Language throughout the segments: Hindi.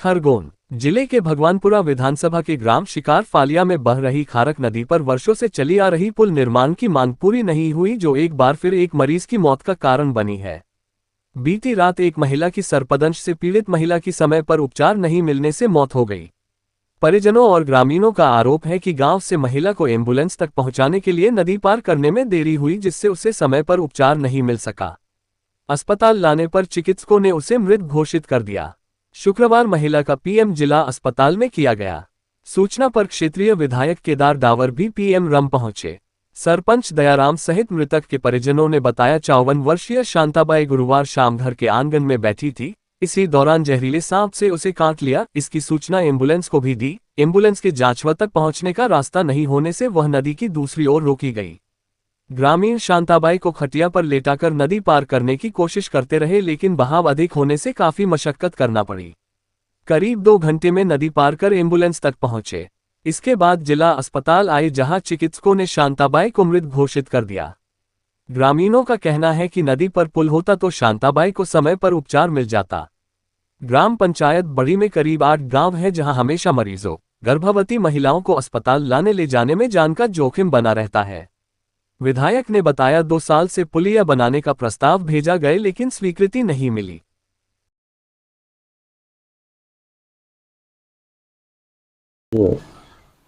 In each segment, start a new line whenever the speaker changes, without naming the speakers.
खरगोन जिले के भगवानपुरा विधानसभा के ग्राम शिकार फालिया में बह रही खारक नदी पर वर्षों से चली आ रही पुल निर्माण की मांग पूरी नहीं हुई, जो एक बार फिर एक मरीज की मौत का कारण बनी है। बीती रात एक महिला की सर्पदंश से पीड़ित महिला की समय पर उपचार नहीं मिलने से मौत हो गई। परिजनों और ग्रामीणों का आरोप है कि गांव से महिला को एम्बुलेंस तक पहुंचाने के लिए नदी पार करने में देरी हुई, जिससे उसे समय पर उपचार नहीं मिल सका। अस्पताल लाने पर चिकित्सकों ने उसे मृत घोषित कर दिया। शुक्रवार महिला का पीएम जिला अस्पताल में किया गया। सूचना पर क्षेत्रीय विधायक केदार डावर भी पीएम रम पहुंचे। सरपंच दयाराम सहित मृतक के परिजनों ने बताया, 54 वर्षीय शांताबाई गुरुवार शाम घर के आंगन में बैठी थी। इसी दौरान जहरीले सांप से उसे काट लिया। इसकी सूचना एम्बुलेंस को भी दी। एम्बुलेंस के जांचवा तक पहुंचने का रास्ता नहीं होने से वह नदी की दूसरी ओर रोकी गई। ग्रामीण शांताबाई को खटिया पर लेटाकर नदी पार करने की कोशिश करते रहे, लेकिन बहाव अधिक होने से काफी मशक्कत करना पड़ी। करीब 2 घंटे में नदी पार कर एम्बुलेंस तक पहुंचे। इसके बाद जिला अस्पताल आए, जहां चिकित्सकों ने शांताबाई को मृत घोषित कर दिया। ग्रामीणों का कहना है कि नदी पर पुल होता तो शांताबाई को समय पर उपचार मिल जाता। ग्राम पंचायत बड़ी में करीब 8 गांव है, जहां हमेशा मरीजों, गर्भवती महिलाओं को अस्पताल लाने ले जाने में जान का जोखिम बना रहता है। विधायक ने बताया, 2 साल से पुलिया बनाने का प्रस्ताव भेजा गए, लेकिन स्वीकृति नहीं मिली।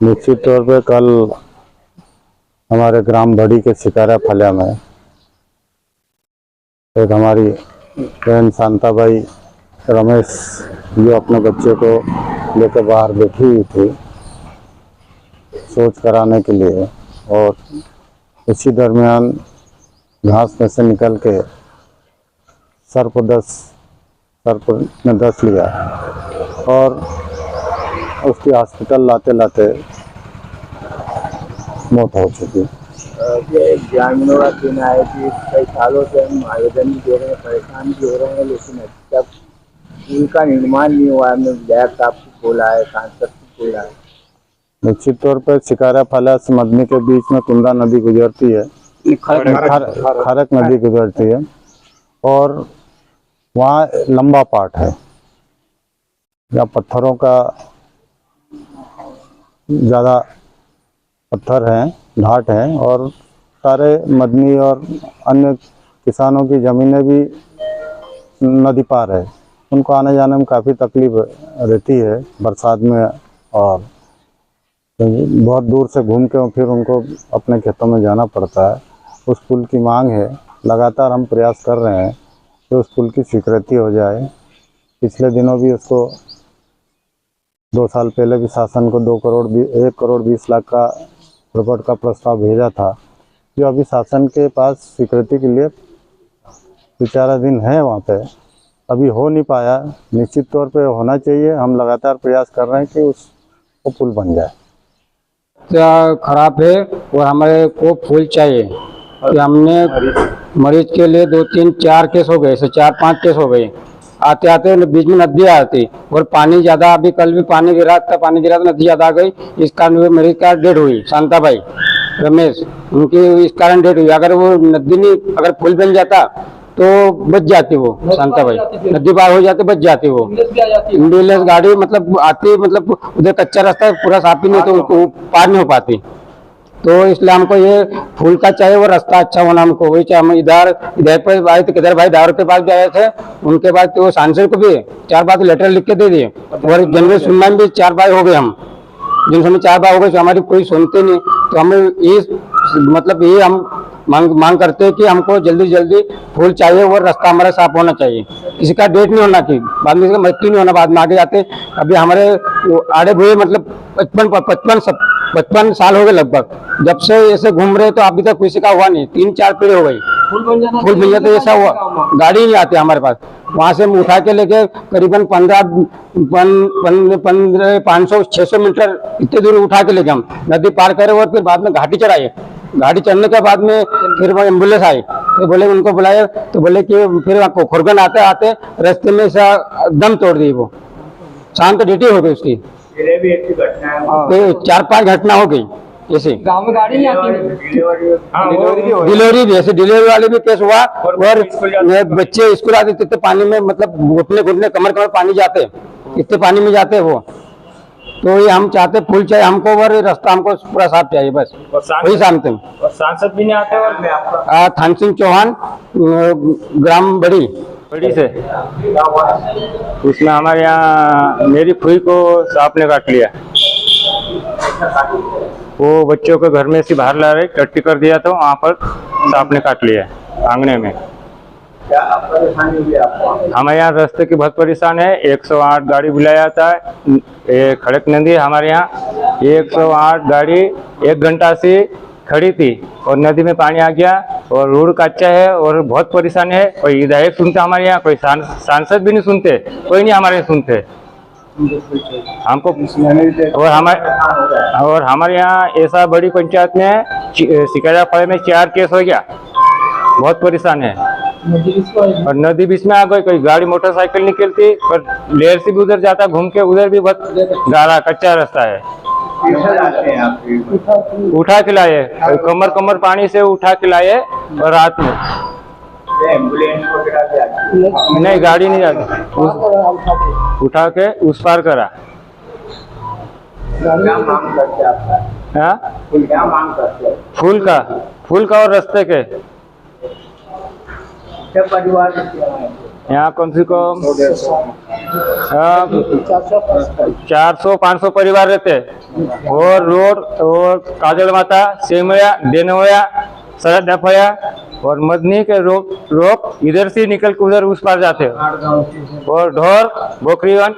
निश्चित तौर पे कल हमारे ग्राम बड़ी के शिकारा फलिया में एक हमारी बहन शांताबाई रमेश जो अपने बच्चे को लेकर बाहर बैठी हुई थी शौच कराने के लिए, और इसी दरमियान घास में से निकल के सर में दस लिया और उसकी हॉस्पिटल लाते लाते मौत हो चुकी।
ग्रामीणों का कहना है कि कई सालों से हम आवेदन भी दे रहे हैं, परेशान भी हो रहे हैं, लेकिन अभी तक पुल का निर्माण नहीं हुआ है। हमने विधायक साहब को बोला है, सांसद को बोला है।
निश्चित तौर पर शिकारा फालिया से मदनी के बीच में कुंदा नदी गुजरती है, खारक नदी गुजरती है, और वहाँ लंबा पार्ट है या पत्थरों का ज़्यादा पत्थर हैं, घाट हैं, और सारे मदनी और अन्य किसानों की ज़मीनें भी नदी पार है। उनको आने जाने में काफ़ी तकलीफ रहती है बरसात में, और बहुत दूर से घूम के फिर उनको अपने खेतों में जाना पड़ता है। उस पुल की मांग है, लगातार हम प्रयास कर रहे हैं कि उस पुल की स्वीकृति हो जाए। पिछले दिनों भी उसको 2 साल पहले भी शासन को 1 करोड़ 20 लाख का रिपोर्ट का प्रस्ताव भेजा था, जो अभी शासन के पास स्वीकृति के लिए विचाराधीन है। वहाँ पे अभी हो नहीं पाया। निश्चित तौर पे होना चाहिए। हम लगातार प्रयास कर रहे हैं कि वो पुल बन जाए।
खराब है और हमारे को फूल चाहिए। हमने मरीज के लिए 2, 3, 4 केस हो गए, 4-5 केस हो गए। आते आते बीच में नदी आती और पानी ज्यादा, अभी कल भी पानी गिरा तो नदी ज्यादा आ गई। इस कारण मरीज का डेथ हुई। शांताबाई रमेश उनकी इस कारण डेथ हुई। अगर वो नदी नहीं, अगर पुल बन जाता तो बच जाती वो शांताबाई, नदी पार हो जाती, बच जाती वो। एम्बुलेंस गाड़ी मतलब आती, मतलब उधर कच्चा रास्ता पूरा साफ ही नहीं, तो उनको पार नहीं हो पाती। तो इसलिए हमको ये फूल का चाहिए, वो रास्ता अच्छा होना हमको वही चाहिए। हम इधर पर आए तो किधर भाई दावर के पास भी आए थे, उनके बाद तो सांसद को भी 4 बार लेटर लिख के दे दिए, और जनरल सुनवाई में भी 4 बार हो गए। हम जिन समय 4 बार हो गए तो हमारी कोई सुनते नहीं। तो हमें ये हम मांग करते हैं कि हमको जल्दी जल्दी फूल चाहिए, और रास्ता हमारा साफ होना चाहिए। किसी का डेट नहीं होना चाहिए, बाद में मृत्यु नहीं होना, बाद में आगे जाते। अभी हमारे आड़े बुढ़े मतलब 55 साल हो गए लगभग, जब से ऐसे घूम रहे, तो अभी तक किसी का हुआ नहीं। 3-4 पीढ़ी हो गई। फूल मिल जाते ऐसा हुआ, गाड़ी नहीं आती हमारे पास। वहाँ से हम उठा के लेके करीबन 500-600 मीटर इतने दूर उठा के लेके हम नदी पार करे, और फिर बाद में घाटी चढ़ाए। गाड़ी चढ़ने के बाद में फिर वो एम्बुलेंस आई, तो बोले उनको बुलाया, तो बोले कि फिर खुरगन आते आते रास्ते में ऐसा दम तोड़ दी। वो शांत ड्यूटी हो गई उसकी। 4-5 घटना हो गई ऐसे।
गांव में गाड़ी नहीं आती,
डिलीवरी भी ऐसे, डिलीवरी वाले भी केस हुआ। और बच्चे स्कूल आते थे पानी में, मतलब घुटने कमर पानी जाते, इतने पानी में जाते हैं वो। तो ये हम चाहते पुल चाहिए हमको, और ये रास्ता हमको पूरा साफ चाहिए बस, वही शांति में।
और सांसद भी नहीं आते। और मैं आपका
थान सिंह चौहान, ग्राम बड़ी से।
उसमें हमारे यहाँ मेरी फुई को सांप ने काट लिया। वो बच्चों को घर में से बाहर ला रहे, टट्टी कर दिया तो वहाँ पर सांप ने काट लिया आंगने में।
क्या परेशानी हुई आपको?
हमारे यहाँ रास्ते की बहुत परेशान है। 108 गाड़ी बुलाया जाता है। ये खड़क नदी है हमारे यहाँ, 108 गाड़ी 1 घंटा से खड़ी थी और नदी में पानी आ गया और रोड कच्चा है और बहुत परेशान है। कोई विधायक सुनते हमारे यहाँ, कोई सांसद भी नहीं सुनते, कोई नहीं हमारे यहाँ सुनते हमको। और हमारे यहाँ ऐसा बड़ी पंचायत में सिकंदरा फड़े में 4 केस हो गया, बहुत परेशान है। और नदी बीच में आ गई, कोई गाड़ी मोटरसाइकिल निकलती पर लेर से भी उधर जाता घूम के, उधर भी बहुत गाढ़ा कच्चा रास्ता है। उठा के लाए, कमर पानी से उठा के लाए और रात में
एम्बुलेंस वगैरह भी आती है?
नहीं, गाड़ी नहीं जाती, उठा के उस पार करा।
क्या मांग करते आपका?
हाँ,
क्या मांग करते हैं?
फूल का और रास्ते के।
क्या परिवार
यहाँ कम से कम 400-500 परिवार रहते हैं। और रोड और काजल माता, सेमया, देनोया, सरद डफया और मदनी के रोक इधर से निकल के उधर उस पार जाते हैं। और ढोर, बोकरीवन